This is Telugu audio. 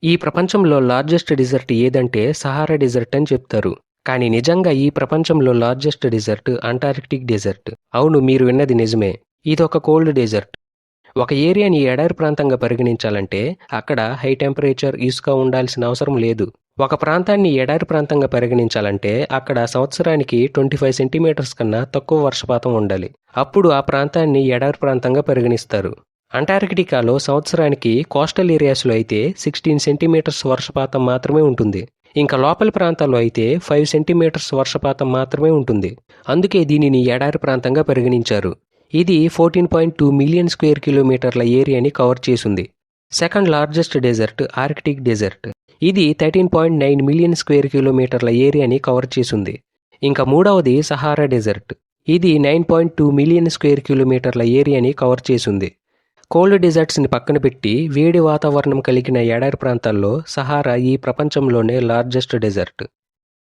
ఈ ప్రపంచంలో లార్జెస్ట్ డిజర్ట్ ఏదంటే సహారా డిజర్ట్ అని చెప్తారు. కానీ నిజంగా ఈ ప్రపంచంలో లార్జెస్ట్ డిజర్ట్ అంటార్కిటిక్ డిజర్ట్. అవును, మీరు విన్నది నిజమే. ఇదొక కోల్డ్ డిజర్ట్. ఒక ఏరియాని ఎడారి ప్రాంతంగా పరిగణించాలంటే అక్కడ హై టెంపరేచర్, ఇసుక ఉండాల్సిన అవసరం లేదు. ఒక ప్రాంతాన్ని ఎడారి ప్రాంతంగా పరిగణించాలంటే అక్కడ సంవత్సరానికి 25 సెంటీమీటర్స్ కన్నా తక్కువ వర్షపాతం ఉండాలి. అప్పుడు ఆ ప్రాంతాన్ని ఎడారి ప్రాంతంగా పరిగణిస్తారు. అంటార్కిటికాలో సంవత్సరానికి కోస్టల్ ఏరియాస్లో అయితే 16 సెంటీమీటర్స్ వర్షపాతం మాత్రమే ఉంటుంది. ఇంకా లోపలి ప్రాంతాల్లో అయితే 5 సెంటీమీటర్స్ వర్షపాతం మాత్రమే ఉంటుంది. అందుకే దీనిని ఎడారి ప్రాంతంగా పరిగణించారు. ఇది 14.2 మిలియన్ స్క్వేర్ కిలోమీటర్ల ఏరియాని కవర్ చేసింది. Second largest desert Arctic desert. ఇది 13.9 మిలియన్ స్క్వేర్ కిలోమీటర్ల ఏరియాని కవర్ చేసింది. ఇంకా మూడవది సహారా డెజర్ట్. ఇది 9.2 మిలియన్ స్క్వేర్ కిలోమీటర్ల ఏరియాని కవర్ చేసింది. కోల్డ్ డెజర్ట్స్ని పక్కన పెట్టి వేడి వాతావరణం కలిగిన ఎడారి ప్రాంతాల్లో సహారా ఈ ప్రపంచంలోనే లార్జెస్ట్ డెజర్ట్.